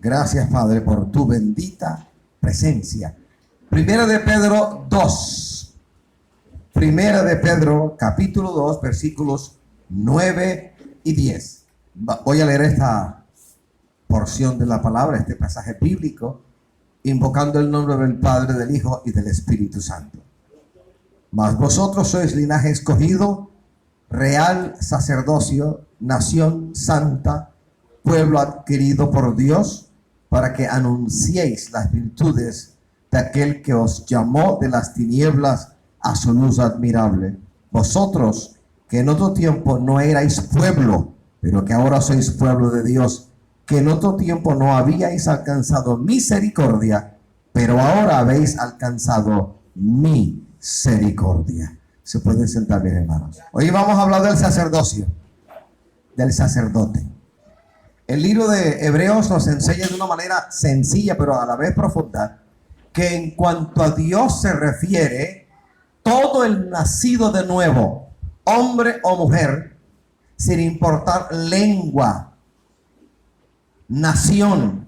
Gracias, Padre, por tu bendita presencia. Primera de Pedro 2. Primera de Pedro, capítulo 2, versículos 9 y 10. Voy a leer esta porción de la palabra, este pasaje bíblico, invocando el nombre del Padre, del Hijo y del Espíritu Santo. Mas vosotros sois linaje escogido, real sacerdocio, nación santa, pueblo adquirido por Dios, para que anunciéis las virtudes de aquel que os llamó de las tinieblas a su luz admirable. Vosotros, que en otro tiempo no erais pueblo, pero que ahora sois pueblo de Dios, que en otro tiempo no habíais alcanzado misericordia, pero ahora habéis alcanzado misericordia. Se pueden sentar bien, hermanos. Hoy vamos a hablar del sacerdocio, del sacerdote. El libro de Hebreos nos enseña de una manera sencilla, pero a la vez profunda, que en cuanto a Dios se refiere, todo el nacido de nuevo, hombre o mujer, sin importar lengua, nación,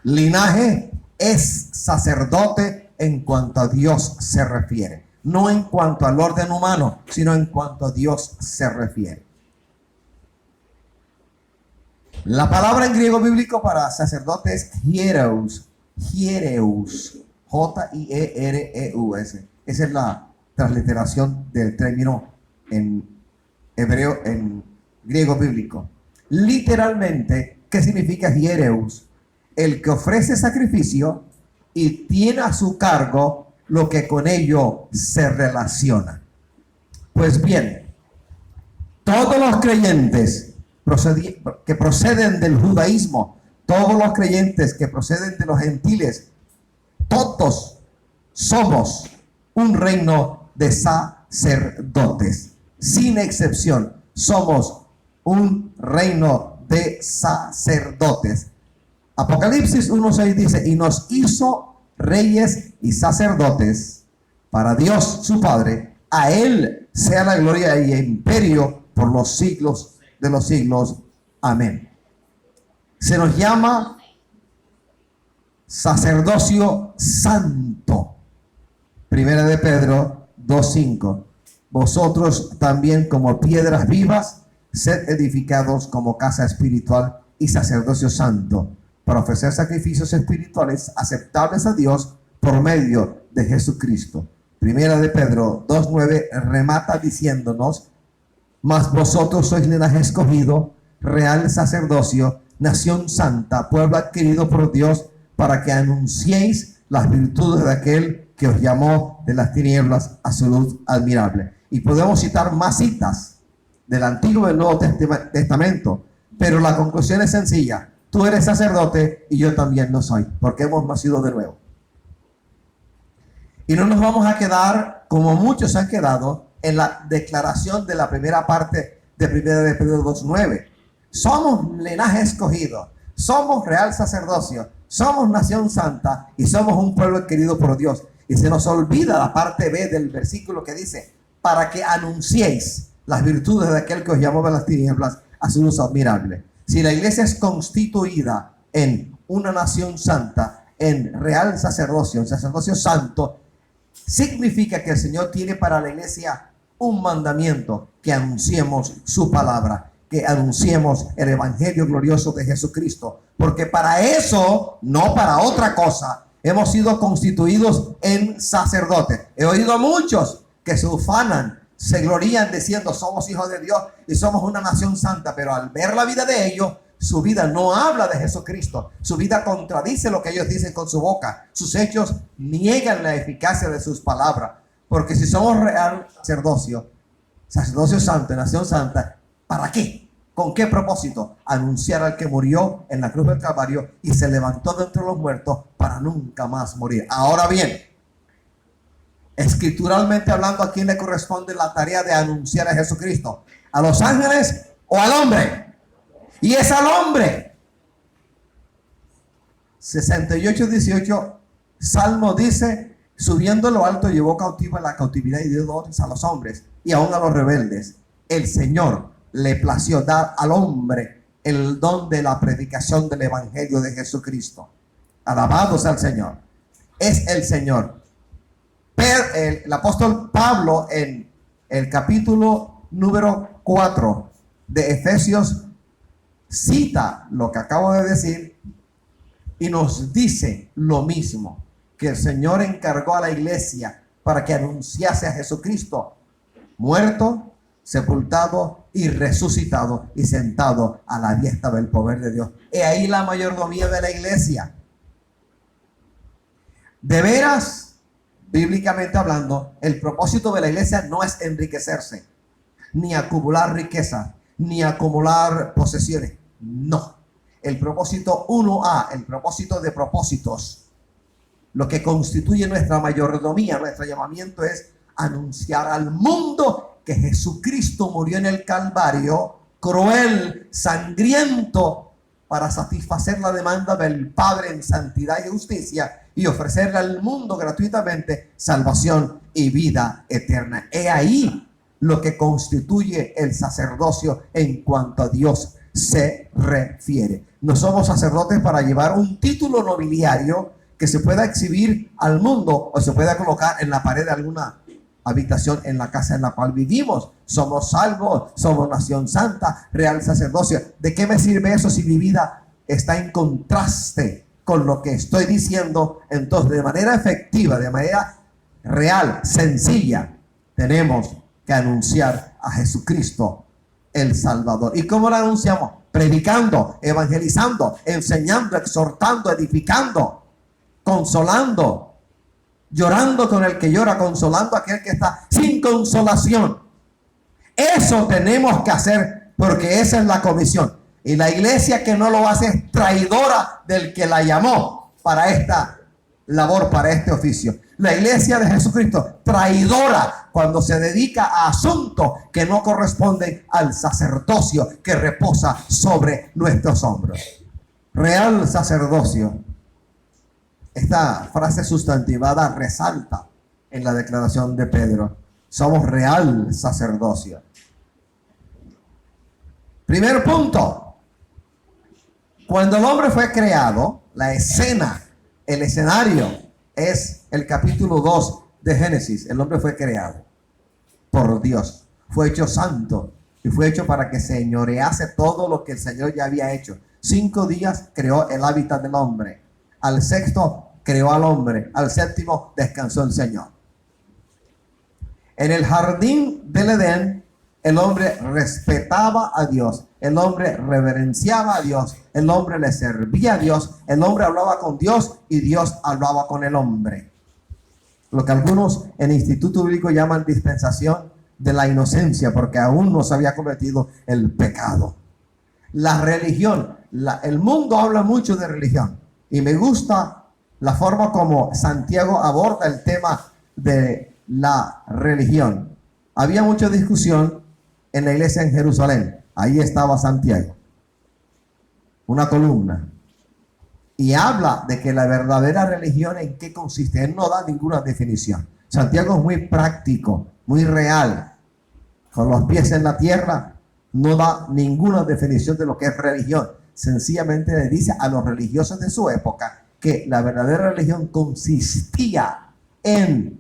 linaje, es sacerdote en cuanto a Dios se refiere. No en cuanto al orden humano, sino en cuanto a Dios se refiere. La palabra en griego bíblico para sacerdote es hiereus, J-I-E-R-E-U-S. Esa es la transliteración del término en hebreo, en griego bíblico. Literalmente, ¿qué significa hiereus? El que ofrece sacrificio y tiene a su cargo lo que con ello se relaciona. Pues bien, todos los creyentes que proceden del judaísmo, todos los creyentes que proceden de los gentiles, todos somos un reino de sacerdotes, sin excepción. Somos un reino de sacerdotes. Apocalipsis 1:6 dice: y nos hizo reyes y sacerdotes para Dios su Padre. A él sea la gloria y el imperio por los siglos de los siglos. Amén. Se nos llama sacerdocio santo. Primera de Pedro 2:5. Vosotros también, como piedras vivas, sed edificados como casa espiritual y sacerdocio santo, para ofrecer sacrificios espirituales aceptables a Dios por medio de Jesucristo. Primera de Pedro 2:9 remata diciéndonos: mas vosotros sois linaje escogido, real sacerdocio, nación santa, pueblo adquirido por Dios, para que anunciéis las virtudes de aquel que os llamó de las tinieblas a su luz admirable. Y podemos citar más citas del Antiguo y del Nuevo Testamento, pero la conclusión es sencilla: tú eres sacerdote y yo también lo soy, porque hemos nacido de nuevo. Y no nos vamos a quedar como muchos han quedado en la declaración de la primera parte de Primera de Pedro 2:9. Somos linaje escogido, somos real sacerdocio, somos nación santa y somos un pueblo querido por Dios. Y se nos olvida la parte B del versículo que dice: para que anunciéis las virtudes de aquel que os llamó de las tinieblas a su luz admirable. Si la iglesia es constituida en una nación santa, en real sacerdocio, en sacerdocio santo, significa que el Señor tiene para la iglesia un mandamiento: que anunciemos su palabra, que anunciemos el evangelio glorioso de Jesucristo, porque para eso, no para otra cosa, hemos sido constituidos en sacerdotes. He oído a muchos que se ufanan, se glorían diciendo: somos hijos de Dios y somos una nación santa, pero al ver la vida de ellos, su vida no habla de Jesucristo. Su vida contradice lo que ellos dicen con su boca. Sus hechos niegan la eficacia de sus palabras. Porque si somos real sacerdocio, sacerdocio santo, nación santa, ¿para qué? ¿Con qué propósito? Anunciar al que murió en la cruz del Calvario y se levantó de entre los muertos para nunca más morir. Ahora bien, escrituralmente hablando, ¿a quién le corresponde la tarea de anunciar a Jesucristo? ¿A los ángeles o al hombre? Y es al hombre. 68:18, Salmo dice: subiendo lo alto llevó cautivo la cautividad y dio dones a los hombres y aún a los rebeldes. El Señor le plació dar al hombre el don de la predicación del Evangelio de Jesucristo. Alabado sea el Señor. Es el Señor. Pero el apóstol Pablo en el capítulo número 4 de Efesios cita lo que acabo de decir y nos dice lo mismo, que el Señor encargó a la iglesia para que anunciase a Jesucristo muerto, sepultado y resucitado y sentado a la diestra del poder de Dios. He ahí la mayordomía de la iglesia. De veras, bíblicamente hablando, el propósito de la iglesia no es enriquecerse, ni acumular riqueza, ni acumular posesiones. No. El propósito 1A, el propósito de propósitos, lo que constituye nuestra mayordomía, nuestro llamamiento es anunciar al mundo que Jesucristo murió en el Calvario, cruel, sangriento, para satisfacer la demanda del Padre en santidad y justicia y ofrecerle al mundo gratuitamente salvación y vida eterna. He ahí lo que constituye el sacerdocio en cuanto a Dios se refiere. No somos sacerdotes para llevar un título nobiliario que se pueda exhibir al mundo o se pueda colocar en la pared de alguna habitación en la casa en la cual vivimos. Somos salvos, somos nación santa, real sacerdocio. ¿De qué me sirve eso si mi vida está en contraste con lo que estoy diciendo? Entonces, de manera efectiva, de manera real, sencilla, tenemos que anunciar a Jesucristo el Salvador. ¿Y cómo lo anunciamos? Predicando, evangelizando, enseñando, exhortando, edificando, consolando, llorando con el que llora, consolando a aquel que está sin consolación. Eso tenemos que hacer porque esa es la comisión. Y la iglesia que no lo hace es traidora del que la llamó para esta labor, para este oficio. La iglesia de Jesucristo, traidora cuando se dedica a asuntos que no corresponden al sacerdocio que reposa sobre nuestros hombros. Real sacerdocio. Esta frase sustantivada resalta en la declaración de Pedro. Somos real sacerdocio. Primer punto. Cuando el hombre fue creado, la escena, el escenario es el capítulo 2 de Génesis. El hombre fue creado por Dios. Fue hecho santo y fue hecho para que señorease todo lo que el Señor ya había hecho. 5 días creó el hábitat del hombre. Al sexto creó al hombre. Al séptimo descansó el Señor. En el jardín del Edén, el hombre respetaba a Dios. El hombre reverenciaba a Dios. El hombre le servía a Dios. El hombre hablaba con Dios y Dios hablaba con el hombre. Lo que algunos en el Instituto Bíblico llaman dispensación de la inocencia, porque aún no se había cometido el pecado. La religión, el mundo habla mucho de religión. Y me gusta la forma como Santiago aborda el tema de la religión. Había mucha discusión en la iglesia en Jerusalén. Ahí estaba Santiago, una columna, y habla de que la verdadera religión en qué consiste. Él no da ninguna definición. Santiago es muy práctico, muy real, con los pies en la tierra. No da ninguna definición de lo que es religión. Sencillamente le dice a los religiosos de su época que la verdadera religión consistía en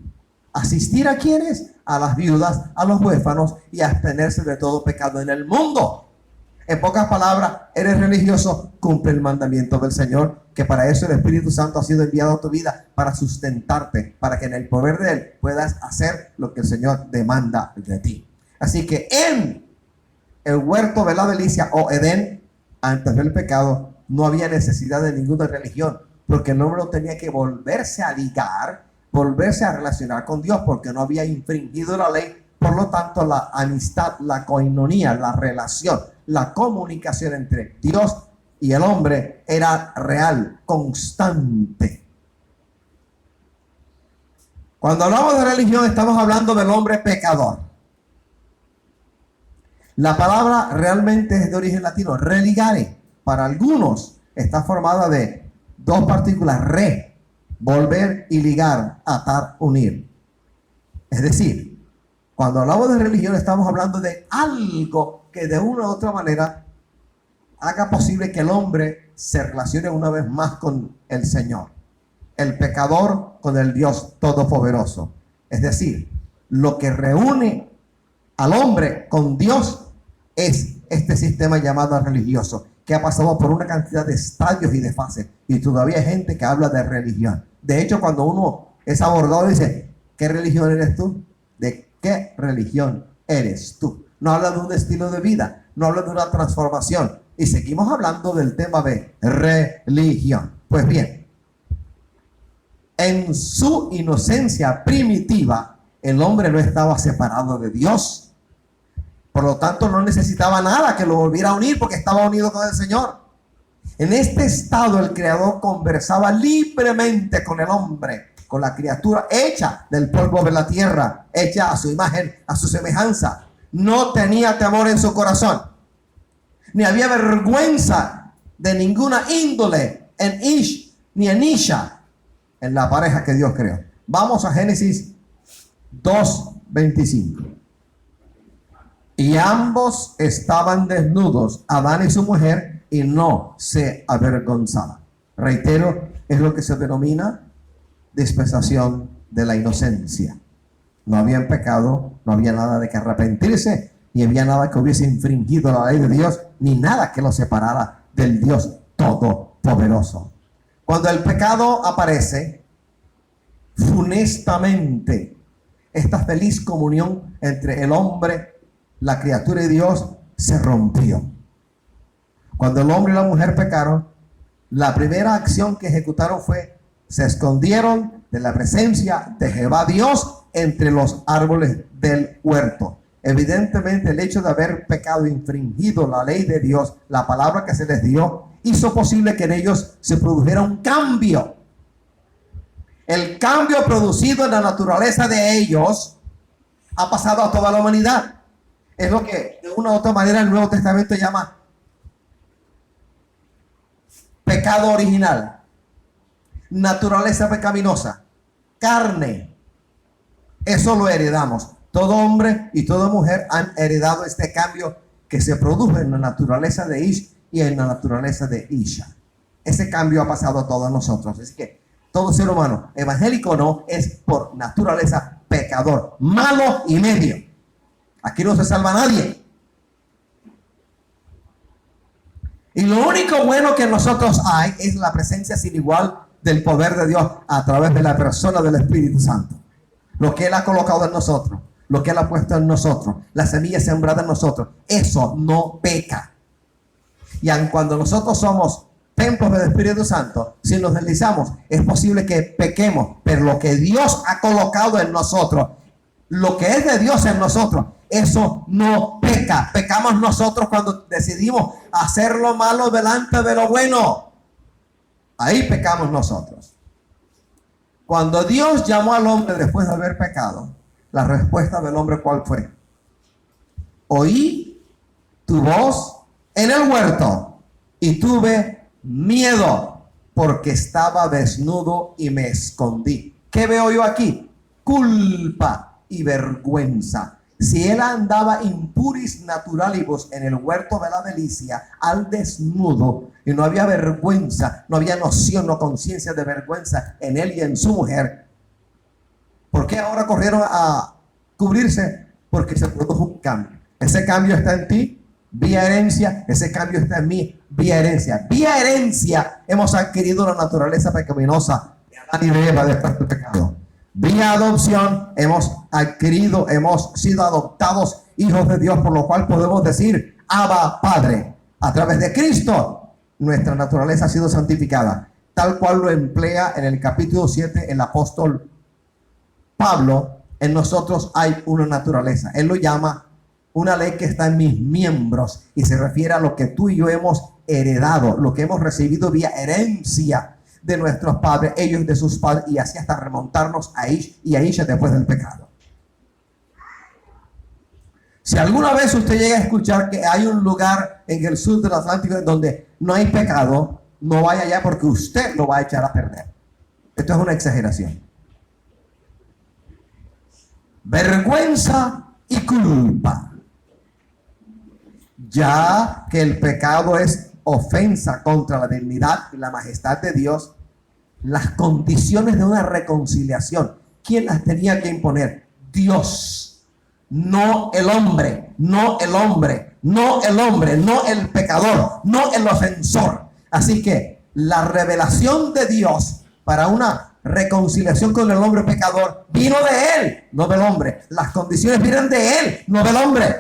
asistir a quienes, a las viudas, a los huérfanos y abstenerse de todo pecado en el mundo. En pocas palabras, eres religioso, cumple el mandamiento del Señor, que para eso el Espíritu Santo ha sido enviado a tu vida, para sustentarte, para que en el poder de Él puedas hacer lo que el Señor demanda de ti. Así que en el huerto de la delicia o Edén, antes del pecado, no había necesidad de ninguna religión, porque el hombre no tenía que volverse a ligar, volverse a relacionar con Dios, porque no había infringido la ley. Por lo tanto, la amistad, la coinonía, la relación, la comunicación entre Dios y el hombre era real, constante. Cuando hablamos de religión, estamos hablando del hombre pecador. La palabra realmente es de origen latino, religare. Para algunos está formada de dos partículas, re, volver, y ligar, atar, unir. Es decir, cuando hablamos de religión estamos hablando de algo que de una u otra manera haga posible que el hombre se relacione una vez más con el Señor, el pecador con el Dios Todopoderoso. Es decir, lo que reúne al hombre con Dios es este sistema llamado religioso, que ha pasado por una cantidad de estadios y de fases, y todavía hay gente que habla de religión. De hecho, cuando uno es abordado, dice: ¿qué religión eres tú? ¿De qué religión eres tú? No habla de un estilo de vida, no habla de una transformación, y seguimos hablando del tema de religión. Pues bien, en su inocencia primitiva, el hombre no estaba separado de Dios. Por lo tanto, no necesitaba nada que lo volviera a unir, porque estaba unido con el Señor. En este estado, el Creador conversaba libremente con el hombre, con la criatura hecha del polvo de la tierra, hecha a su imagen, a su semejanza. No tenía temor en su corazón, ni había vergüenza de ninguna índole en Ish ni en Isha, en la pareja que Dios creó. Vamos a Génesis 2:25. Y ambos estaban desnudos, Adán y su mujer, y no se avergonzaban. Reitero, es lo que se denomina dispensación de la inocencia. No había pecado, no había nada de que arrepentirse, ni había nada que hubiese infringido la ley de Dios, ni nada que lo separara del Dios Todopoderoso. Cuando el pecado aparece, funestamente, esta feliz comunión entre el hombre, la criatura y Dios se rompió. Cuando el hombre y la mujer pecaron, la primera acción que ejecutaron fue: se escondieron de la presencia de Jehová Dios entre los árboles del huerto. Evidentemente, el hecho de haber pecado, infringido la ley de Dios, la palabra que se les dio, hizo posible que en ellos se produjera un cambio. El cambio producido en la naturaleza de ellos ha pasado a toda la humanidad. Es lo que de una u otra manera el Nuevo Testamento llama pecado original, naturaleza pecaminosa, carne. Eso lo heredamos. Todo hombre y toda mujer han heredado este cambio que se produjo en la naturaleza de Ish y en la naturaleza de Isha. Ese cambio ha pasado a todos nosotros. Así que todo ser humano, evangélico o no, es por naturaleza pecador, malo y medio. Aquí no se salva nadie. Y lo único bueno que en nosotros hay es la presencia sin igual del poder de Dios a través de la persona del Espíritu Santo. Lo que Él ha colocado en nosotros, lo que Él ha puesto en nosotros, la semilla sembrada en nosotros, eso no peca. Y aun cuando nosotros somos templos del Espíritu Santo, si nos deslizamos, es posible que pequemos, pero lo que Dios ha colocado en nosotros, lo que es de Dios en nosotros, eso no peca. Pecamos nosotros cuando decidimos hacer lo malo delante de lo bueno. Ahí pecamos nosotros. Cuando Dios llamó al hombre después de haber pecado, la respuesta del hombre, ¿cuál fue? Oí tu voz en el huerto y tuve miedo porque estaba desnudo y me escondí. ¿Qué veo yo aquí? Culpa y vergüenza. Si él andaba impuris naturalibus en el huerto de la delicia, al desnudo, y no había vergüenza, no había noción o conciencia de vergüenza en él y en su mujer, ¿por qué ahora corrieron a cubrirse? Porque se produjo un cambio. Ese cambio está en ti, vía herencia. Ese cambio está en mí, vía herencia. Vía herencia hemos adquirido la naturaleza pecaminosa de Adán y de Eva después del pecado. Vía adopción hemos adquirido, hemos sido adoptados hijos de Dios, por lo cual podemos decir Abba, Padre. A través de Cristo, nuestra naturaleza ha sido santificada, tal cual lo emplea en el capítulo 7 el apóstol Pablo. En nosotros hay una naturaleza. Él lo llama una ley que está en mis miembros, y se refiere a lo que tú y yo hemos heredado, lo que hemos recibido vía herencia de nuestros padres, ellos de sus padres, y así hasta remontarnos a Ish y a Isha después del pecado. Si alguna vez usted llega a escuchar que hay un lugar en el sur del Atlántico donde no hay pecado, no vaya allá, porque usted lo va a echar a perder. Esto es una exageración. Vergüenza y culpa. Ya que el pecado es ofensa contra la dignidad y la majestad de Dios, las condiciones de una reconciliación, ¿quién las tenía que imponer? Dios, no el hombre, no el hombre, no el hombre, no el pecador, no el ofensor. Así que la revelación de Dios para una reconciliación con el hombre pecador vino de Él, no del hombre. Las condiciones vienen de Él, no del hombre.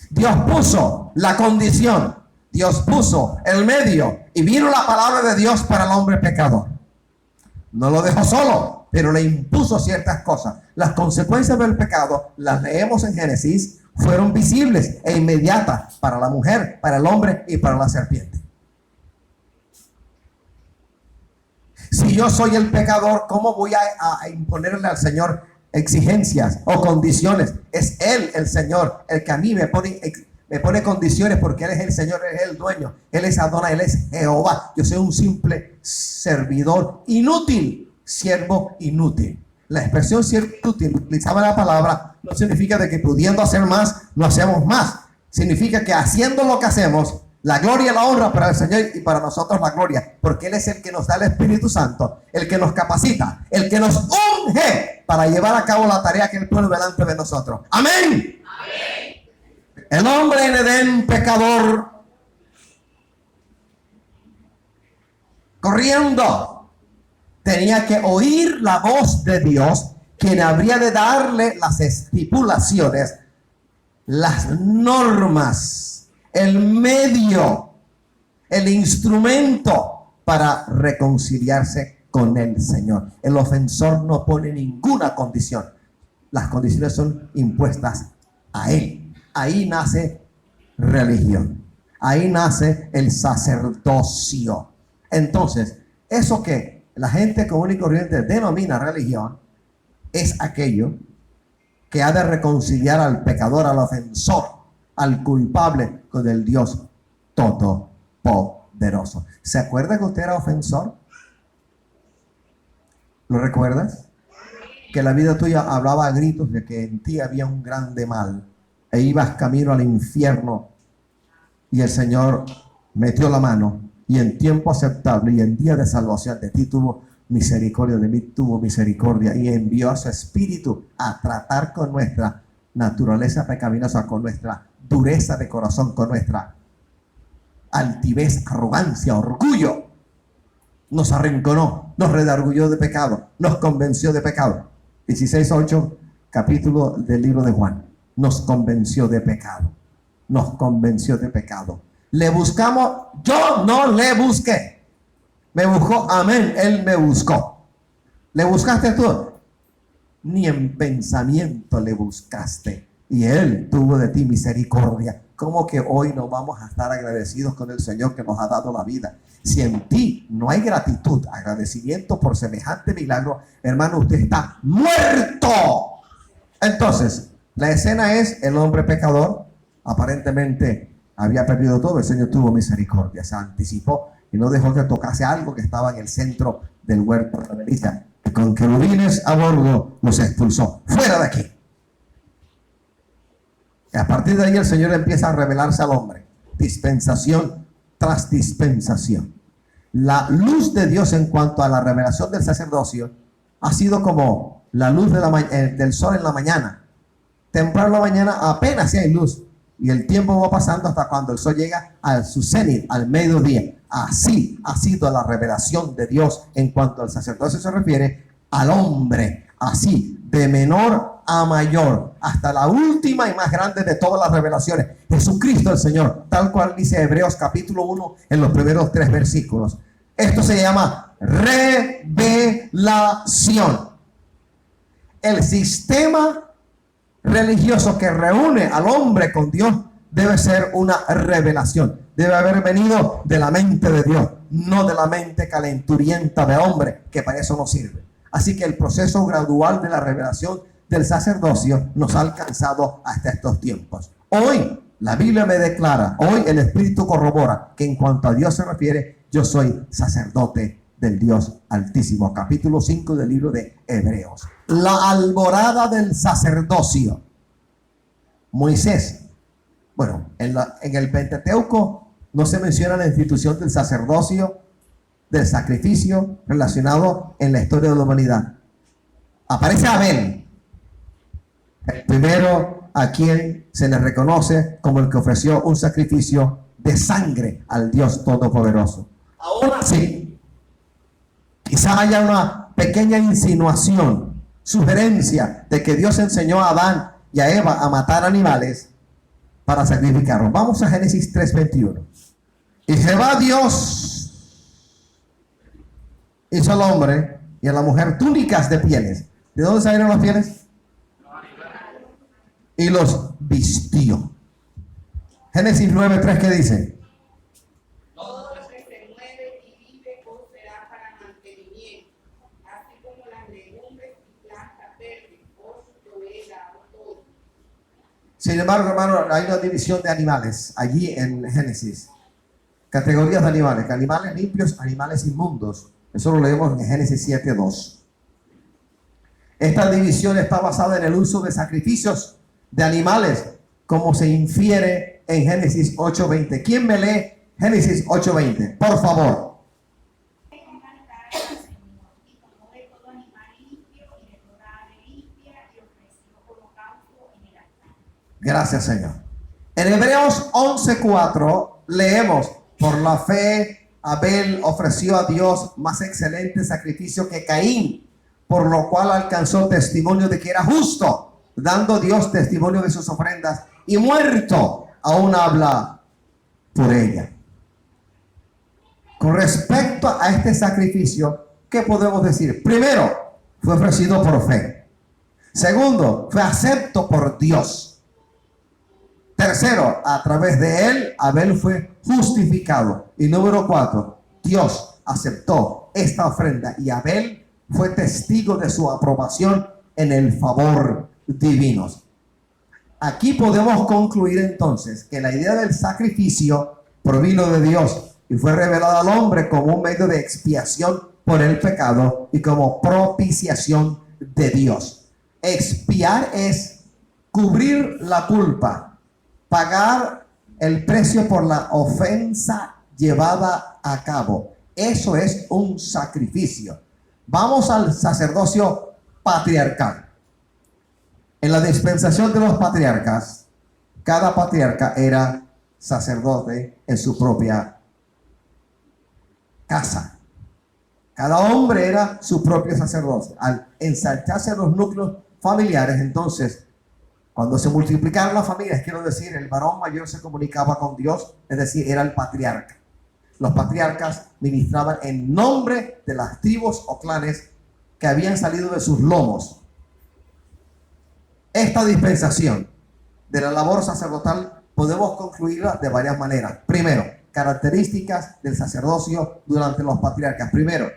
Dios puso la condición, Dios puso el medio y vino la palabra de Dios para el hombre pecador. No lo dejó solo, pero le impuso ciertas cosas. Las consecuencias del pecado, las leemos en Génesis, fueron visibles e inmediatas para la mujer, para el hombre y para la serpiente. Si yo soy el pecador, ¿cómo voy a imponerle al Señor exigencias o condiciones? Es Él, el Señor, el que a mí me pone condiciones, porque Él es el Señor, Él es el dueño, Él es Adonai, Él es Jehová. Yo soy un simple servidor inútil, siervo inútil. La expresión siervo inútil, utilizaba la palabra, no significa de que pudiendo hacer más, no hacemos más. Significa que haciendo lo que hacemos, la gloria y la honra para el Señor y para nosotros la gloria, porque Él es el que nos da el Espíritu Santo, el que nos capacita, el que nos unge para llevar a cabo la tarea que Él pone delante de nosotros. Amén. Amén. El hombre en Edén, pecador, corriendo, tenía que oír la voz de Dios, quien habría de darle las estipulaciones, las normas, el medio, el instrumento para reconciliarse con el Señor. El ofensor no pone ninguna condición. Las condiciones son impuestas a Él. Ahí nace religión. Ahí nace el sacerdocio. Entonces, eso que la gente común y corriente denomina religión es aquello que ha de reconciliar al pecador, al ofensor, al culpable con el Dios todopoderoso. ¿Se acuerda que usted era ofensor? ¿Lo recuerdas? Que la vida tuya hablaba a gritos de que en ti había un grande mal e ibas camino al infierno, y el Señor metió la mano y en tiempo aceptable y en día de salvación de ti tuvo misericordia, de mí tuvo misericordia, y envió a su Espíritu a tratar con nuestra naturaleza pecaminosa, con nuestra dureza de corazón, con nuestra altivez, arrogancia, orgullo. Nos arrinconó, nos redarguyó de pecado, nos convenció de pecado. 16:8, capítulo del libro de Juan. Nos convenció de pecado, nos convenció de pecado. Le buscamos, yo no le busqué, me buscó, amén, Él me buscó. ¿Le buscaste tú? Ni en pensamiento le buscaste, y Él tuvo de ti misericordia. ¿Cómo que hoy no vamos a estar agradecidos con el Señor que nos ha dado la vida? Si en ti no hay gratitud, agradecimiento por semejante milagro, hermano, usted está muerto. Entonces, la escena es el hombre pecador, aparentemente había perdido todo, el Señor tuvo misericordia, se anticipó y no dejó que tocase algo que estaba en el centro del huerto de Melissa. Con querubines a bordo los expulsó. ¡Fuera de aquí! Y a partir de ahí el Señor empieza a revelarse al hombre, dispensación tras dispensación. La luz de Dios en cuanto a la revelación del sacerdocio ha sido como la luz del sol en la mañana. Temprano en la mañana apenas si hay luz, y el tiempo va pasando hasta cuando el sol llega a su cenit, al mediodía. Así ha sido la revelación de Dios en cuanto al sacerdocio se refiere al hombre. Así, de menor a mayor, hasta la última y más grande de todas las revelaciones, Jesucristo el Señor, tal cual dice Hebreos capítulo 1 en los primeros 3 versículos. Esto se llama revelación. El sistema religioso que reúne al hombre con Dios debe ser una revelación. Debe haber venido de la mente de Dios, no de la mente calenturienta de hombre, que para eso no sirve. Así que el proceso gradual de la revelación del sacerdocio nos ha alcanzado hasta estos tiempos. Hoy la Biblia me declara, hoy el Espíritu corrobora que en cuanto a Dios se refiere, yo soy sacerdote del Dios Altísimo. Capítulo 5 del libro de Hebreos. La alborada del sacerdocio. Moisés, bueno, en el Pentateuco no se menciona la institución del sacerdocio, del sacrificio relacionado en la historia de la humanidad. Aparece Abel, el primero a quien se le reconoce como el que ofreció un sacrificio de sangre al Dios Todopoderoso. Aún así, quizá haya una pequeña insinuación, sugerencia de que Dios enseñó a Adán y a Eva a matar animales para sacrificarlos. Vamos a Génesis 3:21. Y Jehová Dios hizo al hombre y a la mujer túnicas de pieles. ¿De dónde salieron las pieles? Y los vistió. Génesis 9:3, ¿qué dice? Todo lo que se mueve y vive será para mantenimiento, así como las legumbres y plantas verdes, su provea todo. Sin embargo, hermano, hay una división de animales allí en Génesis. Categorías de animales: animales limpios, animales inmundos. Eso lo leemos en Génesis 7:2. Esta división está basada en el uso de sacrificios de animales, como se infiere en Génesis 8:20. ¿Quién me lee Génesis 8:20? Por favor. Gracias, Señor. En Hebreos 11:4 leemos: por la fe Abel ofreció a Dios más excelente sacrificio que Caín, por lo cual alcanzó testimonio de que era justo, dando Dios testimonio de sus ofrendas, y muerto aún habla por ella. Con respecto a este sacrificio, ¿qué podemos decir? Primero, fue ofrecido por fe. Segundo, fue acepto por Dios. Tercero, a través de él, Abel fue justificado. Y número 4, Dios aceptó esta ofrenda y Abel fue testigo de su aprobación en el favor divino. Aquí podemos concluir entonces que la idea del sacrificio provino de Dios y fue revelada al hombre como un medio de expiación por el pecado y como propiciación de Dios. Expiar es cubrir la culpa, pagar el precio por la ofensa llevada a cabo. Eso es un sacrificio. Vamos al sacerdocio patriarcal. En la dispensación de los patriarcas, cada patriarca era sacerdote en su propia casa. Cada hombre era su propio sacerdote. Al ensancharse los núcleos familiares, entonces, cuando se multiplicaron las familias, quiero decir, el varón mayor se comunicaba con Dios, es decir, era el patriarca. Los patriarcas ministraban en nombre de las tribus o clanes que habían salido de sus lomos. Esta dispensación de la labor sacerdotal podemos concluirla de varias maneras. Primero, características del sacerdocio durante los patriarcas. Primero,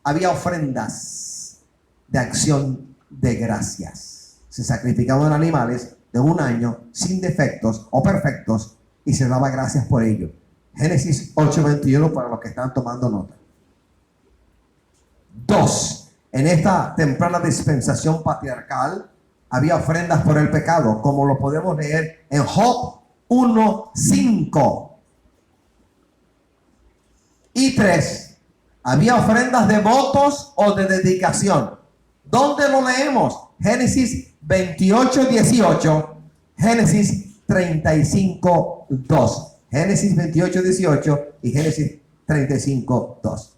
había ofrendas de acción de gracias. Se sacrificaban animales de un año sin defectos o perfectos y se daba gracias por ello. Génesis 8:21 para los que están tomando nota. 2. En esta temprana dispensación patriarcal había ofrendas por el pecado, como lo podemos leer en Job 1:5. Y 3. Había ofrendas de votos o de dedicación. ¿Dónde lo leemos? Génesis 28:18, Génesis 35:2. Génesis 28:18 y Génesis 35:2.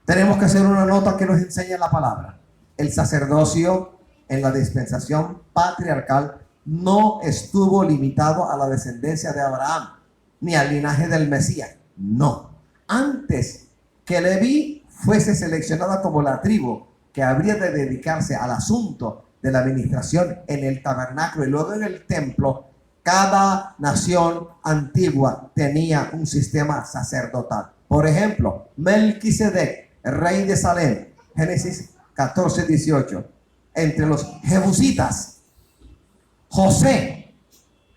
Tenemos que hacer una nota que nos enseña la palabra. El sacerdocio en la dispensación patriarcal no estuvo limitado a la descendencia de Abraham ni al linaje del Mesías. No. Antes que Leví fuese seleccionada como la tribu que habría de dedicarse al asunto de la administración en el tabernáculo y luego en el templo, cada nación antigua tenía un sistema sacerdotal. Por ejemplo, Melquisedec, rey de Salem, Génesis 14:18. Entre los jebusitas, José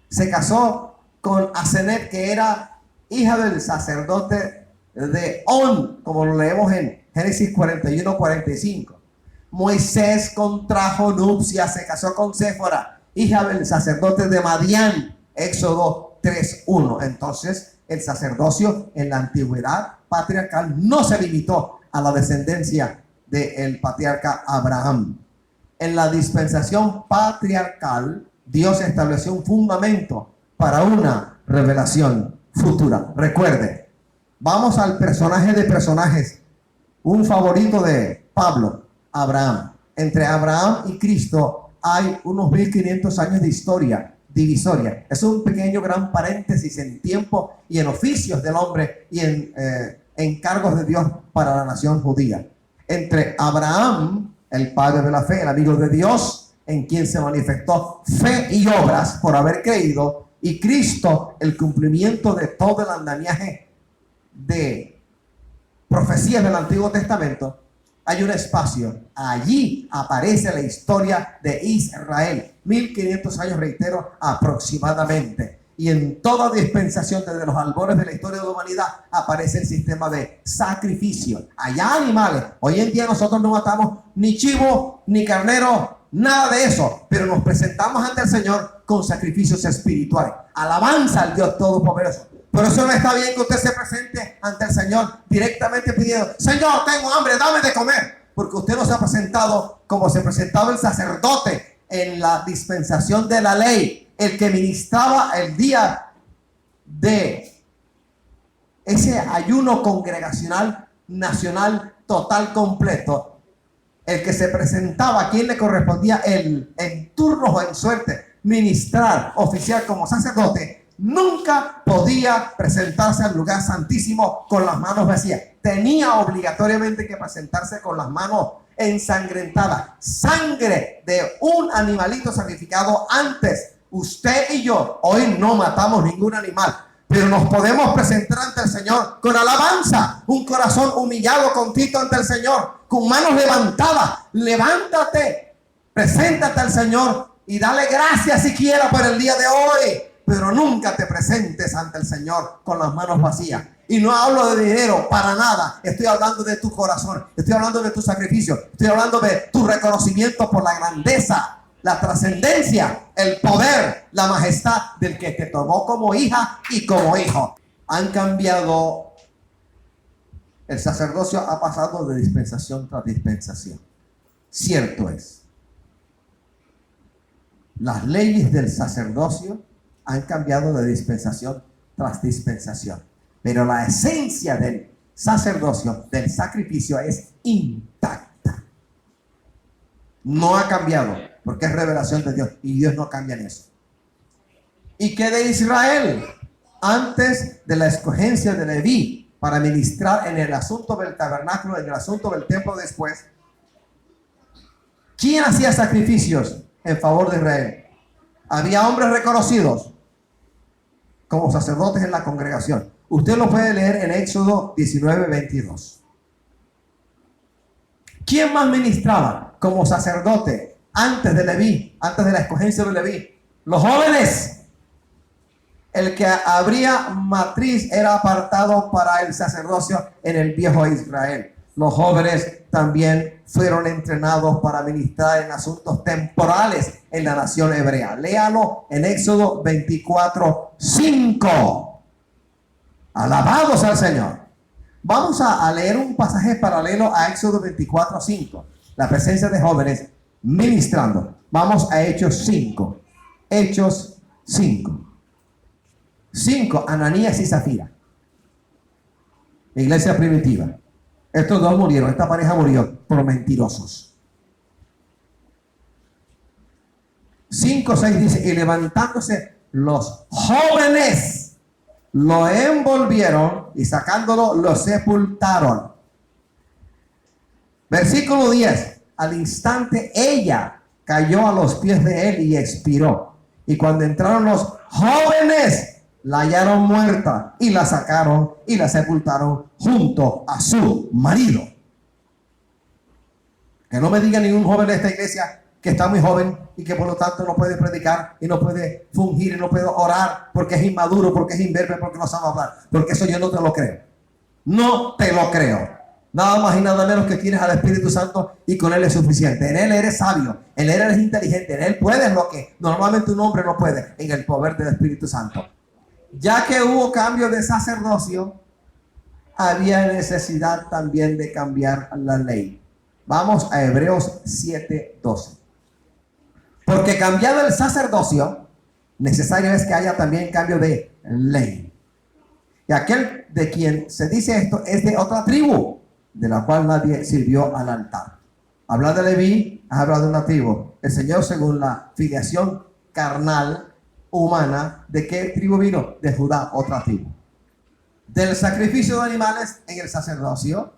se casó con Asenet, que era hija del sacerdote de On, como lo leemos en Génesis 41:45. Moisés contrajo nupcias, se casó con Séfora, hija del sacerdote de Madián, Éxodo 3:1. Entonces, el sacerdocio en la antigüedad patriarcal no se limitó a la descendencia del patriarca Abraham. En la dispensación patriarcal, Dios estableció un fundamento para una revelación futura. Recuerde, vamos al personaje de personajes, un favorito de Pablo, Abraham. Entre Abraham y Cristo hay unos 1500 años de historia divisoria. Es un pequeño gran paréntesis en tiempo y en oficios del hombre y en encargos de Dios para la nación judía. Entre Abraham, el padre de la fe, el amigo de Dios, en quien se manifestó fe y obras por haber creído, y Cristo, el cumplimiento de todo el andamiaje de profecías del Antiguo Testamento, hay un espacio. Allí aparece la historia de Israel. 1500 años, reitero, aproximadamente. Y en toda dispensación, desde los albores de la historia de la humanidad, aparece el sistema de sacrificio. Allá animales. Hoy en día nosotros no matamos ni chivo, ni carnero, nada de eso. Pero nos presentamos ante el Señor con sacrificios espirituales. Alabanza al Dios Todopoderoso. Por eso no está bien que usted se presente ante el Señor directamente pidiendo: Señor, tengo hambre, dame de comer. Porque usted no se ha presentado como se presentaba el sacerdote en la dispensación de la ley, el que ministraba el día de ese ayuno congregacional nacional total completo, el que se presentaba, a quien le correspondía en turnos o en suerte ministrar, oficiar como sacerdote, nunca podía presentarse al lugar santísimo con las manos vacías. Tenía obligatoriamente que presentarse con las manos ensangrentadas, sangre de un animalito sacrificado antes. Usted y yo hoy no matamos ningún animal, pero nos podemos presentar ante el Señor con alabanza, un corazón humillado, contrito ante el Señor, con manos levantadas. Levántate, preséntate al Señor y dale gracias siquiera por el día de hoy, pero nunca te presentes ante el Señor con las manos vacías. Y no hablo de dinero para nada, estoy hablando de tu corazón, estoy hablando de tu sacrificio, estoy hablando de tu reconocimiento por la grandeza, la trascendencia, el poder, la majestad del que te tomó como hija y como hijo. Han cambiado, el sacerdocio ha pasado de dispensación tras dispensación. Cierto es, las leyes del sacerdocio han cambiado de dispensación tras dispensación, pero la esencia del sacerdocio, del sacrificio, es intacta. No ha cambiado, porque es revelación de Dios y Dios no cambia en eso. ¿Y qué de Israel? Antes de la escogencia de Leví para ministrar en el asunto del tabernáculo, en el asunto del templo después, ¿quién hacía sacrificios en favor de Israel? Había hombres reconocidos como sacerdotes en la congregación. Usted lo puede leer en Éxodo 19:22. ¿Quién más ministraba como sacerdote antes de Leví, antes de la escogencia de Leví? Los jóvenes. El que abría matriz era apartado para el sacerdocio en el viejo Israel. Los jóvenes también fueron entrenados para ministrar en asuntos temporales en la nación hebrea. Léalo en Éxodo 24:5. Alabados al Señor. Vamos a leer un pasaje paralelo a Éxodo 24:5. La presencia de jóvenes ministrando. Vamos a Hechos 5. Hechos 5. 5. Ananías y Zafira. Iglesia primitiva. Estos dos murieron. Esta pareja murió por mentirosos. 5:6 dice: y levantándose los jóvenes, lo envolvieron y sacándolo lo sepultaron. Versículo 10. Al instante ella cayó a los pies de él y expiró. Y cuando entraron los jóvenes, la hallaron muerta y la sacaron y la sepultaron junto a su marido. Que no me diga ningún joven de esta iglesia que está muy joven y que por lo tanto no puede predicar y no puede fungir y no puede orar porque es inmaduro, porque es imberbe, porque no sabe hablar. Porque eso yo no te lo creo. No te lo creo. Nada más y nada menos que tienes al Espíritu Santo y con Él es suficiente. En Él eres sabio, en Él eres inteligente, en Él puedes lo que normalmente un hombre no puede, en el poder del Espíritu Santo. Ya que hubo cambio de sacerdocio, había necesidad también de cambiar la ley. Vamos a Hebreos 7:12. Porque cambiado el sacerdocio, necesario es que haya también cambio de ley. Y aquel de quien se dice esto es de otra tribu, de la cual nadie sirvió al altar. Habla de Leví, habla de una tribu. El Señor, según la filiación carnal, humana, ¿de qué tribu vino? De Judá, otra tribu. Del sacrificio de animales en el sacerdocio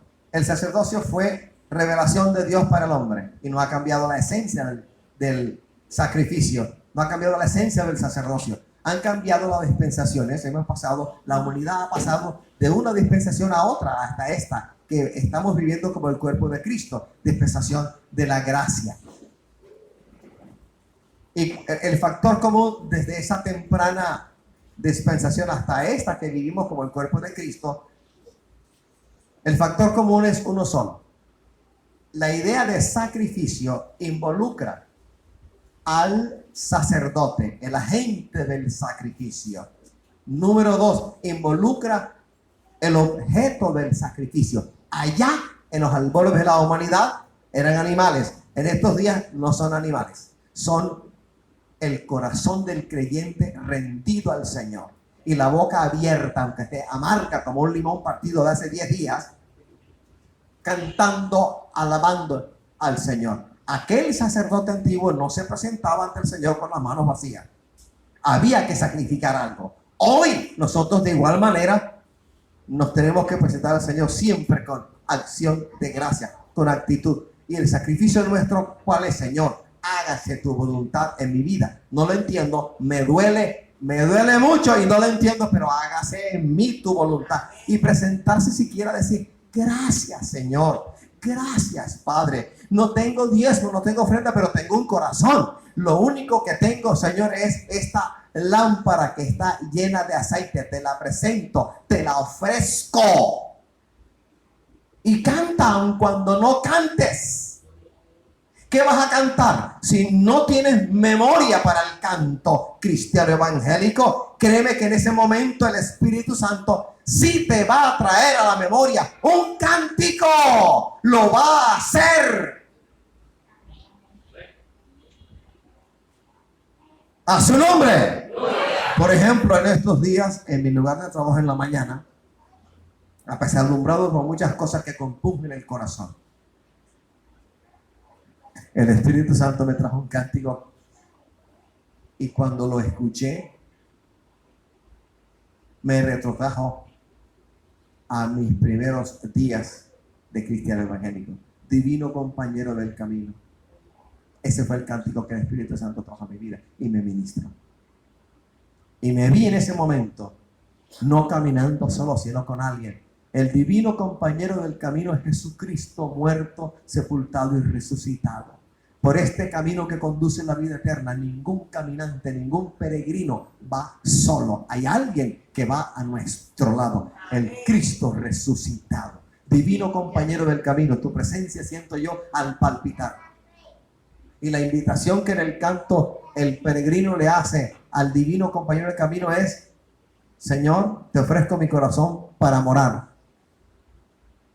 fue revelación de Dios para el hombre y no ha cambiado la esencia del sacrificio, no ha cambiado la esencia del sacerdocio. Han cambiado las dispensaciones, la humanidad ha pasado de una dispensación a otra hasta esta que estamos viviendo como el cuerpo de Cristo, dispensación de la gracia. Y el factor común desde esa temprana dispensación hasta esta que vivimos como el cuerpo de Cristo, el factor común es uno solo. La idea de sacrificio involucra al sacerdote, el agente del sacrificio. Número 2, involucra el objeto del sacrificio. Allá en los albores de la humanidad eran animales. En estos días no son animales, son el corazón del creyente rendido al Señor y la boca abierta, aunque esté amarga como un limón partido de hace 10 días, cantando, alabando al Señor. Aquel sacerdote antiguo no se presentaba ante el Señor con las manos vacías. Había que sacrificar algo. Hoy nosotros de igual manera nos tenemos que presentar al Señor siempre con acción de gracia, con actitud. Y el sacrificio nuestro, ¿cuál es, Señor? Hágase tu voluntad en mi vida. No lo entiendo, me duele mucho y no lo entiendo, pero hágase en mí tu voluntad. Y presentarse siquiera, decir, gracias, Señor, gracias, Padre. No tengo diezmo, no tengo ofrenda, pero tengo un corazón. Lo único que tengo, Señor, es esta lámpara que está llena de aceite. Te la presento, te la ofrezco. Y canta aun cuando no cantes. ¿Qué vas a cantar? Si no tienes memoria para el canto cristiano evangélico, créeme que en ese momento el Espíritu Santo sí te va a traer a la memoria un cántico. Lo va a hacer. A su nombre. Por ejemplo, en estos días, en mi lugar de trabajo en la mañana, apesadumbrado por muchas cosas que compungen el corazón, el Espíritu Santo me trajo un cántico y cuando lo escuché me retrotrajo a mis primeros días de cristiano evangélico. Divino compañero del camino. Ese fue el cántico que el Espíritu Santo trajo a mi vida y me ministró. Y me vi en ese momento no caminando solo, sino con alguien. El divino compañero del camino es Jesucristo, muerto, sepultado y resucitado. Por este camino que conduce a la vida eterna, ningún caminante, ningún peregrino va solo. Hay alguien que va a nuestro lado, el Cristo resucitado. Divino compañero del camino, tu presencia siento yo al palpitar. Y la invitación que en el canto el peregrino le hace al divino compañero del camino es: Señor, te ofrezco mi corazón para morar.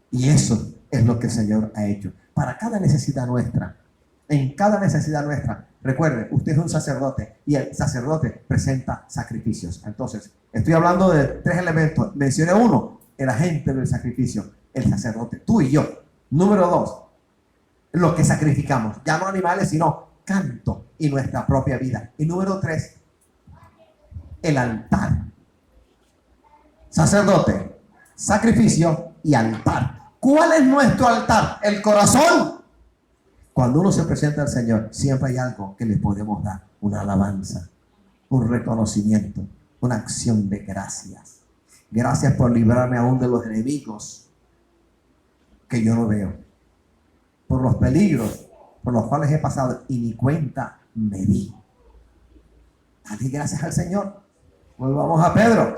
Y eso es lo que el Señor ha hecho para cada necesidad nuestra. En cada necesidad nuestra, recuerde, usted es un sacerdote y el sacerdote presenta sacrificios. Entonces, estoy hablando de 3 elementos. Mencioné uno, el agente del sacrificio, el sacerdote, tú y yo. Número 2, lo que sacrificamos, ya no animales, sino canto y nuestra propia vida. Y número 3, el altar. Sacerdote, sacrificio y altar. ¿Cuál es nuestro altar? El corazón. Cuando uno se presenta al Señor, siempre hay algo que le podemos dar: una alabanza, un reconocimiento, una acción de gracias. Gracias por librarme aún de los enemigos que yo no veo, por los peligros por los cuales he pasado y ni cuenta me di. Dale gracias al Señor. Volvamos a Pedro.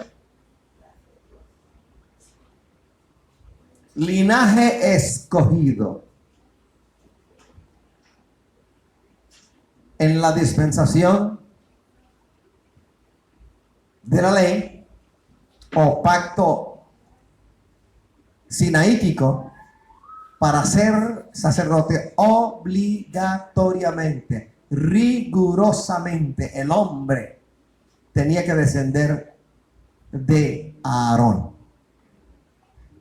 Linaje escogido. En la dispensación de la ley, o pacto sinaítico, para ser sacerdote obligatoriamente, rigurosamente, el hombre tenía que descender de Aarón.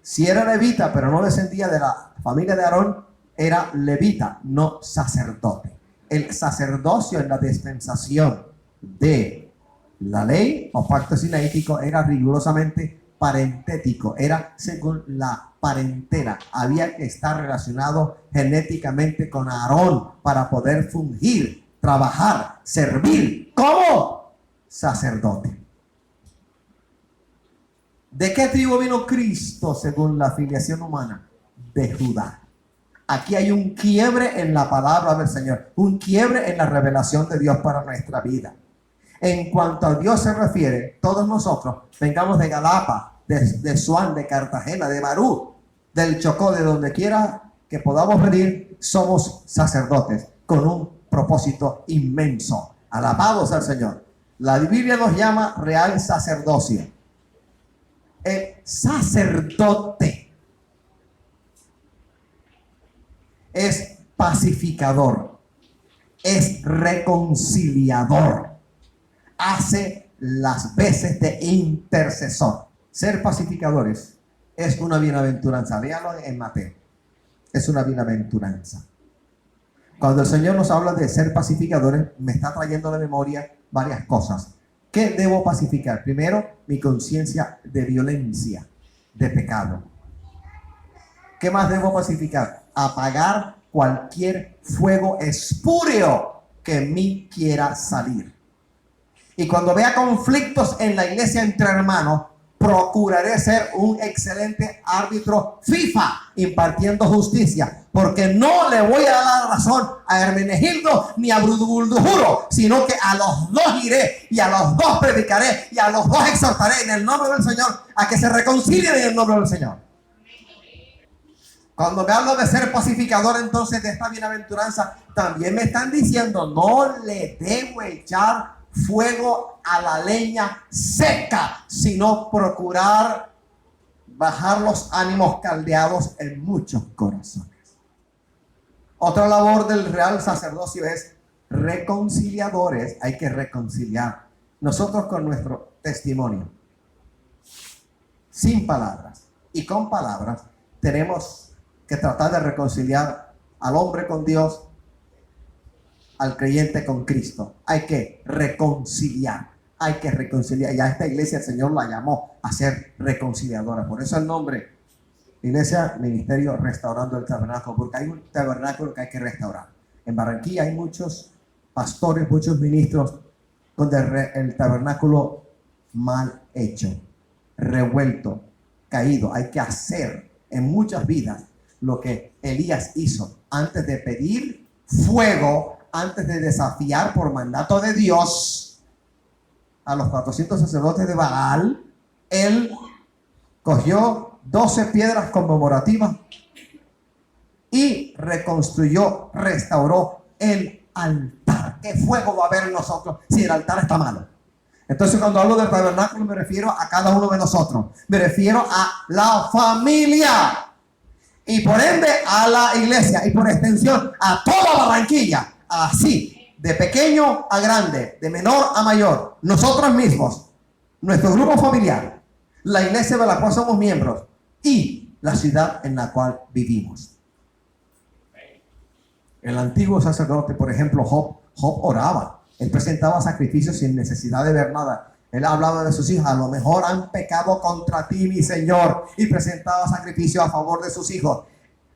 Si era levita, pero no descendía de la familia de Aarón, era levita, no sacerdote. El sacerdocio en la dispensación de la ley o pacto sinaítico era rigurosamente parentético, era según la parentela. Había que estar relacionado genéticamente con Aarón para poder fungir, trabajar, servir como sacerdote. ¿De qué tribu vino Cristo según la filiación humana? De Judá. Aquí hay un quiebre en la palabra del Señor, un quiebre en la revelación de Dios para nuestra vida. En cuanto a Dios se refiere, todos nosotros, vengamos de Galapa, de Suán, de Cartagena, de Barú, del Chocó, de donde quiera que podamos venir, somos sacerdotes con un propósito inmenso. Alabados al Señor. La Biblia nos llama real sacerdocio. El sacerdote es pacificador, es reconciliador, hace las veces de intercesor. Ser pacificadores es una bienaventuranza. Véanlo en Mateo. Es una bienaventuranza. Cuando el Señor nos habla de ser pacificadores, me está trayendo de memoria varias cosas. ¿Qué debo pacificar? Primero, mi conciencia de violencia, de pecado. ¿Qué más debo pacificar? Apagar cualquier fuego espúreo que en mí quiera salir. Y cuando vea conflictos en la iglesia entre hermanos, procuraré ser un excelente árbitro FIFA, impartiendo justicia, porque no le voy a dar la razón a Hermenegildo ni a Buldujuro, sino que a los dos iré y a los dos predicaré y a los dos exhortaré en el nombre del Señor a que se reconcilien en el nombre del Señor. Cuando me hablo de ser pacificador, entonces, de esta bienaventuranza, también me están diciendo, no le debo echar fuego a la leña seca, sino procurar bajar los ánimos caldeados en muchos corazones. Otra labor del real sacerdocio es reconciliadores. Hay que reconciliar. Nosotros con nuestro testimonio, sin palabras y con palabras, tenemos que tratar de reconciliar al hombre con Dios, al creyente con Cristo. Hay que reconciliar. Hay que reconciliar. Y a esta iglesia el Señor la llamó a ser reconciliadora. Por eso el nombre, Iglesia Ministerio Restaurando el Tabernáculo, porque hay un tabernáculo que hay que restaurar. En Barranquilla hay muchos pastores, muchos ministros, donde el tabernáculo mal hecho, revuelto, caído. Hay que hacer en muchas vidas lo que Elías hizo antes de pedir fuego, antes de desafiar por mandato de Dios a los 400 sacerdotes de Baal. Él cogió 12 piedras conmemorativas y reconstruyó, restauró el altar. ¿Qué fuego va a haber en nosotros si el altar está malo? Entonces, cuando hablo del tabernáculo, me refiero a cada uno de nosotros. Me refiero a la familia y por ende a la iglesia y por extensión a toda Barranquilla. Así, de pequeño a grande, de menor a mayor, nosotros mismos, nuestro grupo familiar, la iglesia de la cual somos miembros y la ciudad en la cual vivimos. El antiguo sacerdote, por ejemplo, Job oraba. Él presentaba sacrificios sin necesidad de ver nada. Él hablaba de sus hijos. A lo mejor han pecado contra ti, mi Señor. Y presentaba sacrificio a favor de sus hijos.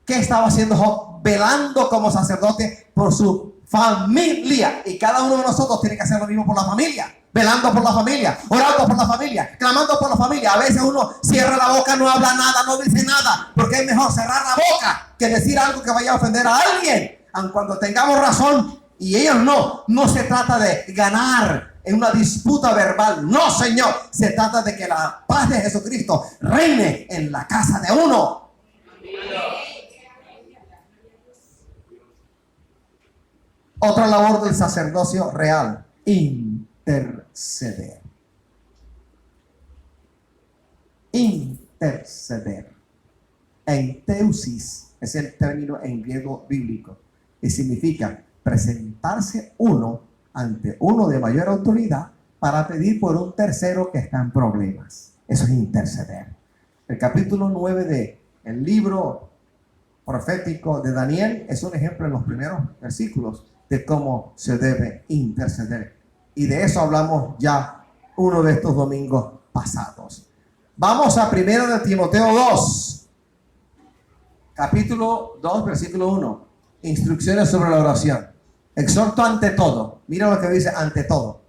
¿Qué estaba haciendo Job? Velando como sacerdote por su familia. Y cada uno de nosotros tiene que hacer lo mismo por la familia. Velando por la familia, orando por la familia, clamando por la familia. A veces uno cierra la boca, no habla nada, no dice nada, porque es mejor cerrar la boca que decir algo que vaya a ofender a alguien. Aun cuando tengamos razón y ellos no se trata de ganar en una disputa verbal. No, Señor, se trata de que la paz de Jesucristo reine en la casa de uno. Otra labor del sacerdocio real: interceder. interceder. Enteusis es el término en griego bíblico y significa presentarse uno ante uno de mayor autoridad para pedir por un tercero que está en problemas. Eso es interceder. El capítulo 9 del libro profético de Daniel es un ejemplo en los primeros versículos de cómo se debe interceder. Y de eso hablamos ya uno de estos domingos pasados. Vamos a 1 de Timoteo 2, capítulo 2, versículo 1. Instrucciones sobre la oración. Exhorto ante todo. Mira lo que dice ante todo.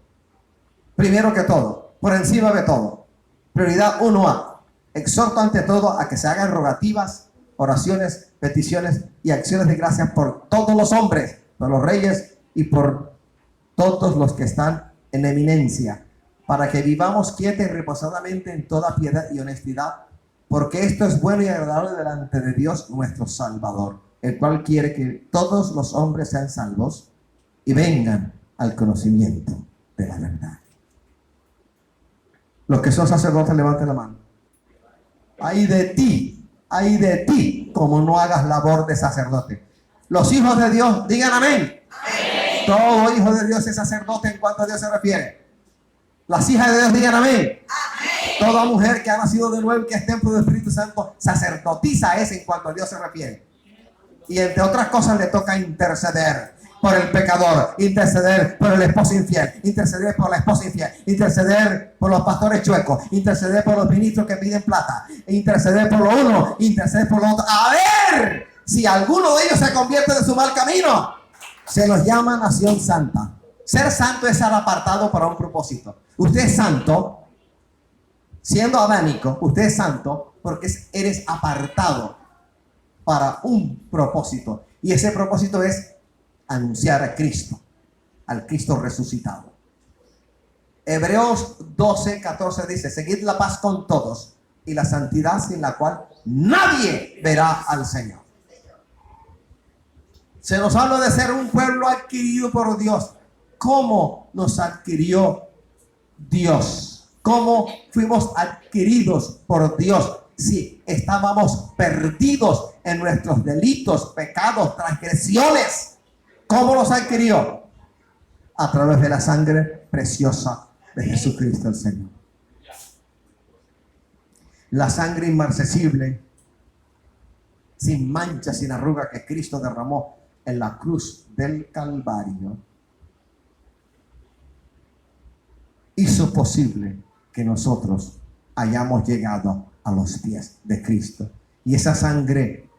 Primero que todo, por encima de todo. Prioridad 1A. Exhorto ante todo a que se hagan rogativas, oraciones, peticiones y acciones de gracias por todos los hombres, por los reyes y por todos los que están en eminencia, para que vivamos quieta y reposadamente en toda piedad y honestidad, porque esto es bueno y agradable delante de Dios nuestro Salvador, el cual quiere que todos los hombres sean salvos y vengan al conocimiento de la verdad. Los que son sacerdotes, levanten la mano. Ay de ti, como no hagas labor de sacerdote. Los hijos de Dios, digan amén. Amén. Todo hijo de Dios es sacerdote en cuanto a Dios se refiere. Las hijas de Dios, digan amén. Amén. Toda mujer que ha nacido de nuevo y que es templo del Espíritu Santo, sacerdotisa es en cuanto a Dios se refiere. Y entre otras cosas le toca interceder por el pecador, interceder por el esposo infiel, interceder por la esposa infiel, interceder por los pastores chuecos, interceder por los ministros que piden plata, interceder por lo uno, interceder por lo otro. A ver si alguno de ellos se convierte de su mal camino. Se los llama nación santa. Ser santo es estar apartado para un propósito. Usted es santo, siendo adánico, usted es santo porque eres apartado para un propósito. Y ese propósito es anunciar a Cristo, al Cristo resucitado. Hebreos 12:14 dice: seguid la paz con todos y la santidad, sin la cual nadie verá al Señor. Se nos habla de ser un pueblo adquirido por Dios. ¿Cómo nos adquirió Dios? ¿Cómo fuimos adquiridos por Dios? Si estábamos perdidos en nuestros delitos, pecados, transgresiones. ¿Cómo los adquirió? A través de la sangre preciosa de Jesucristo el Señor. La sangre inmarcesible, sin mancha, sin arruga, que Cristo derramó en la cruz del Calvario, hizo posible que nosotros hayamos llegado a los pies de Cristo. Y esa sangre,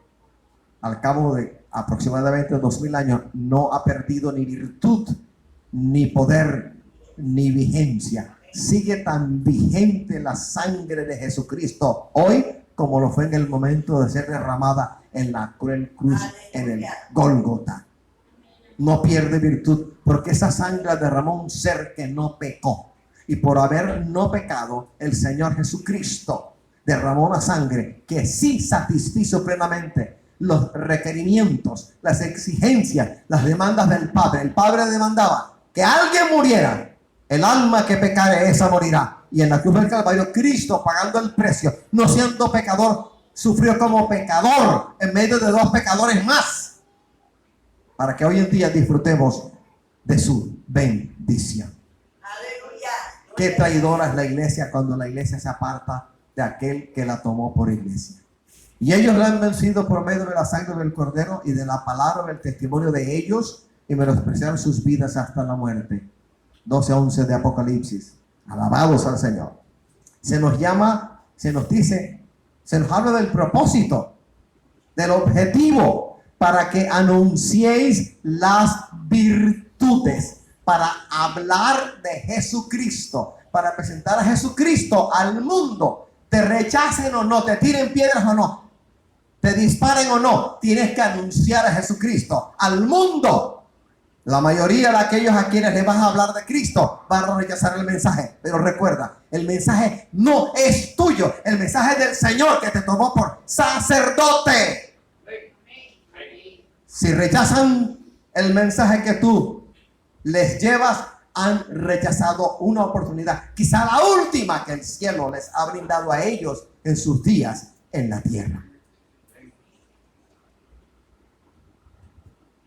al cabo de aproximadamente 2000 años, no ha perdido ni virtud, ni poder, ni vigencia. Sigue tan vigente la sangre de Jesucristo hoy como lo fue en el momento de ser derramada en la cruel cruz en el Gólgota. No pierde virtud porque esa sangre la derramó un ser que no pecó. Y por haber no pecado, el Señor Jesucristo derramó una sangre que sí satisfizo plenamente los requerimientos, las exigencias, las demandas del Padre. El Padre demandaba que alguien muriera. El alma que pecare, esa morirá. Y en la cruz del Calvario, Cristo, pagando el precio, no siendo pecador, sufrió como pecador en medio de dos pecadores más, para que hoy en día disfrutemos de su bendición. Aleluya. Qué traidora es la iglesia cuando la iglesia se aparta de aquel que la tomó por iglesia. Y ellos la han vencido por medio de la sangre del Cordero y de la palabra del testimonio de ellos, y menospreciaron sus vidas hasta la muerte. 12:11 de Apocalipsis. Alabados al Señor. Se nos llama, se nos dice, se nos habla del propósito, del objetivo, para que anunciéis las virtudes, para hablar de Jesucristo, para presentar a Jesucristo al mundo. Te rechacen o no, te tiren piedras o no, te disparen o no, tienes que anunciar a Jesucristo al mundo. La mayoría de aquellos a quienes le vas a hablar de Cristo van a rechazar el mensaje. Pero recuerda, el mensaje no es tuyo. El mensaje es del Señor que te tomó por sacerdote. Si rechazan el mensaje que tú les llevas, han rechazado una oportunidad, quizá la última que el cielo les ha brindado a ellos en sus días en la tierra.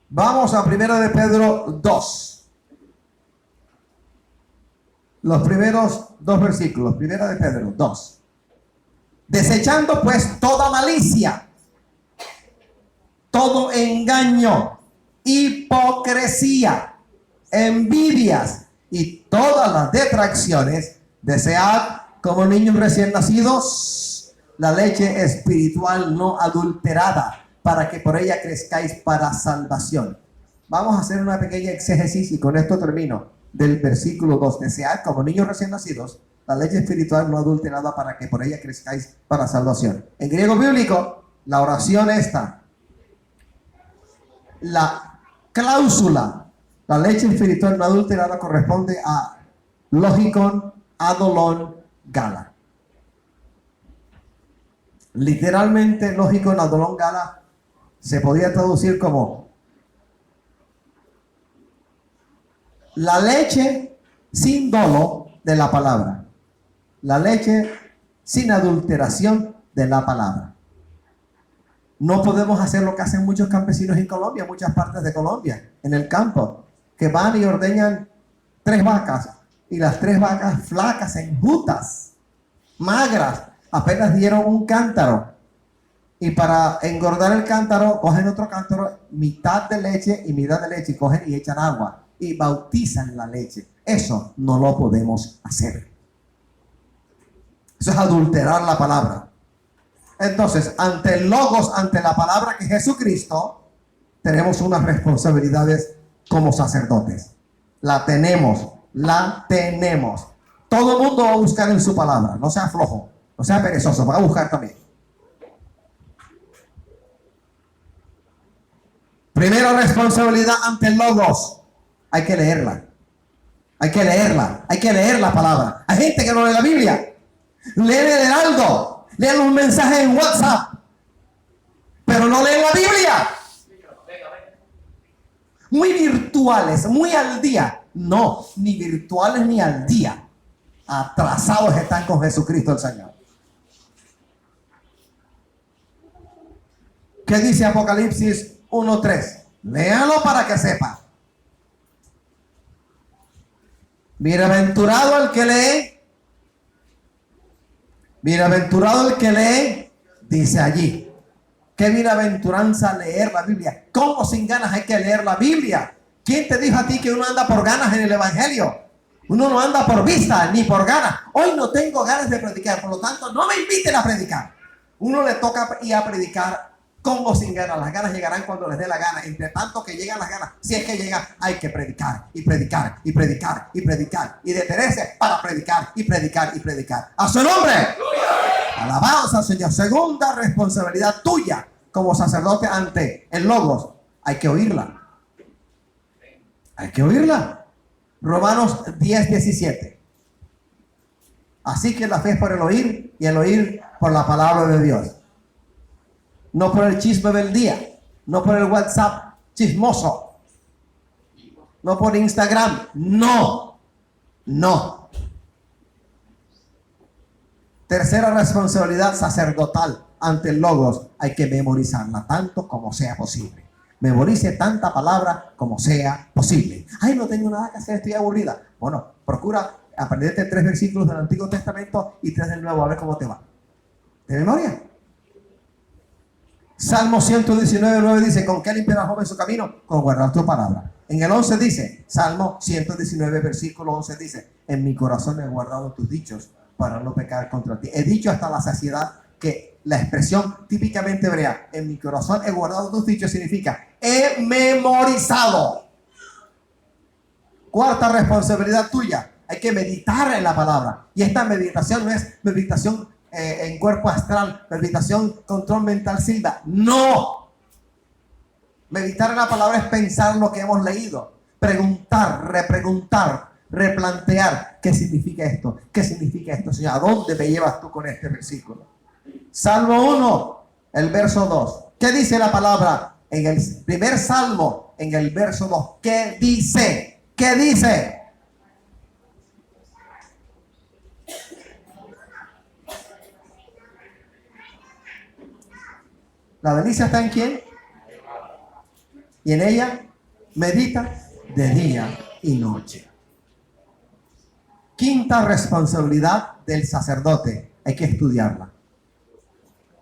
Vamos a 1 de Pedro 2. Los primeros 2 versículos. 1 de Pedro 2. Desechando pues toda malicia, todo engaño, hipocresía, envidias y todas las detracciones, desead como niños recién nacidos la leche espiritual no adulterada, para que por ella crezcáis para salvación. Vamos a hacer una pequeña exégesis y con esto termino. Del versículo 2, desead como niños recién nacidos la leche espiritual no adulterada, para que por ella crezcáis para salvación. En griego bíblico, la oración esta, la cláusula, la leche espiritual no adulterada, corresponde a logikon adolon gala. Literalmente, logikon adolon gala se podía traducir como la leche sin dolo de la palabra, la leche sin adulteración de la palabra. No podemos hacer lo que hacen muchos campesinos en Colombia, en muchas partes de Colombia, en el campo, que van y ordeñan 3 vacas, y las 3 vacas flacas, enjutas, magras, apenas dieron un cántaro. Y para engordar el cántaro, cogen otro cántaro, mitad de leche y mitad de leche, y cogen y echan agua y bautizan la leche. Eso no lo podemos hacer. Eso es adulterar la palabra. Entonces, ante el logos, ante la palabra que es Jesucristo, tenemos unas responsabilidades como sacerdotes. La tenemos. Todo el mundo va a buscar en su palabra. No sea flojo, no sea perezoso, va a buscar también. Primera responsabilidad ante el logos. Hay que leerla. Hay que leer la palabra. Hay gente que no lee la Biblia. Lee el Heraldo, lee un mensaje en WhatsApp, pero no leen la Biblia. Muy virtuales, muy al día. No, ni virtuales ni al día. Atrasados están con Jesucristo el Señor. ¿Qué dice Apocalipsis 1:3? Léalo para que sepa. Bienaventurado el que lee. Bienaventurado el que lee, dice allí. Qué bienaventuranza leer la Biblia. ¿Cómo sin ganas hay que leer la Biblia? ¿Quién te dijo a ti que uno anda por ganas en el Evangelio? Uno no anda por vista ni por ganas. Hoy no tengo ganas de predicar, por lo tanto no me inviten a predicar. Uno le toca ir a predicar como sin ganas. Las ganas llegarán cuando les dé la gana. Entre tanto que llegan las ganas, si es que llegan, hay que predicar y predicar y predicar y predicar y detenerse para predicar y predicar y predicar. ¡A su nombre! Alabanza al Señor. Segunda responsabilidad tuya como sacerdote ante el logos. Hay que oírla. Hay que oírla. Romanos 10:17. Así que la fe es por el oír, y el oír por la palabra de Dios. No por el chisme del día, no por el WhatsApp chismoso, no por Instagram, no. Tercera responsabilidad sacerdotal ante el logos, hay que memorizarla tanto como sea posible. Memorice tanta palabra como sea posible. Ay, no tengo nada que hacer, estoy aburrida. Bueno, procura aprenderte 3 versículos del Antiguo Testamento y 3 del Nuevo, a ver cómo te va. ¿De memoria? Salmo 119:9 dice: ¿con qué limpiará el joven su camino? Con guardar tu palabra. En el 11 dice, Salmo 119 versículo 11 dice: en mi corazón he guardado tus dichos para no pecar contra ti. He dicho hasta la saciedad que la expresión típicamente hebrea, en mi corazón he guardado tus dichos, significa he memorizado. Cuarta responsabilidad tuya, hay que meditar en la palabra. Y esta meditación no es meditación en cuerpo astral, meditación control mental silva. No. Meditar en la palabra es pensar lo que hemos leído, preguntar, repreguntar, replantear. ¿Qué significa esto? ¿Qué significa esto, Señor? ¿A dónde me llevas tú con este versículo? Salmo 1, el verso 2. ¿Qué dice la palabra? En el primer salmo, en el verso 2. ¿Qué dice? ¿Qué dice? La delicia está en quién? Y en ella medita de día y noche. Quinta responsabilidad del sacerdote. Hay que estudiarla.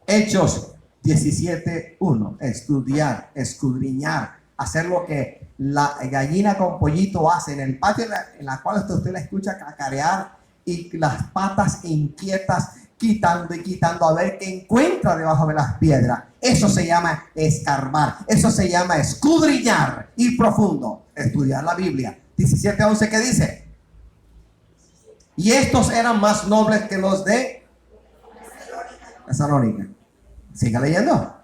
Hechos 17:1. Estudiar, escudriñar, hacer lo que la gallina con pollito hace en el patio, en la cual usted la escucha cacarear y las patas inquietas, quitando y quitando a ver qué encuentra debajo de las piedras. Eso se llama escarbar, eso se llama escudriñar, ir profundo, estudiar la Biblia. 17:11, ¿qué dice? Y estos eran más nobles que los de Tesalónica. Siga leyendo.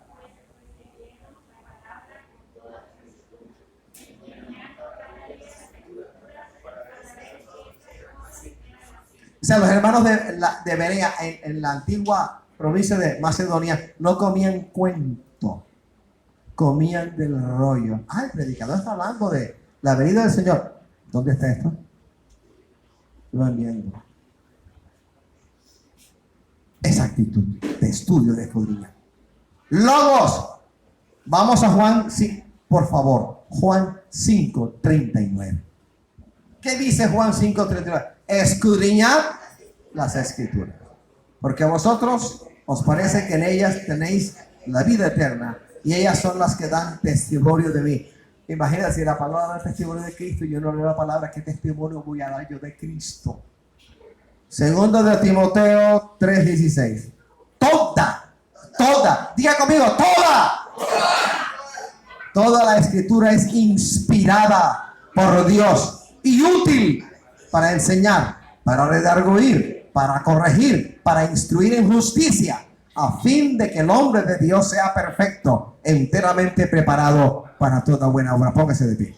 O sea, los hermanos de Berea en la antigua provincia de Macedonia no comían cuento, comían del rollo. Ah, el predicador está hablando de la venida del Señor. ¿Dónde está esto? Lo van viendo. Esa actitud de estudio, de escudriñar. Logos. Vamos a Juan, sí, por favor. Juan 5:39. ¿Qué dice Juan 5:39? Escudriñad las escrituras, porque a vosotros os parece que en ellas tenéis la vida eterna, y ellas son las que dan testimonio de mí. Imagínate, si la palabra da testimonio de Cristo y yo no leo la palabra, ¿qué testimonio voy a dar yo de Cristo? Segundo de Timoteo 3:16. Toda, diga conmigo, toda la escritura es inspirada por Dios y útil para enseñar, para redarguir, para corregir, para instruir en justicia, a fin de que el hombre de Dios sea perfecto, enteramente preparado para toda buena obra. Póngase de pie.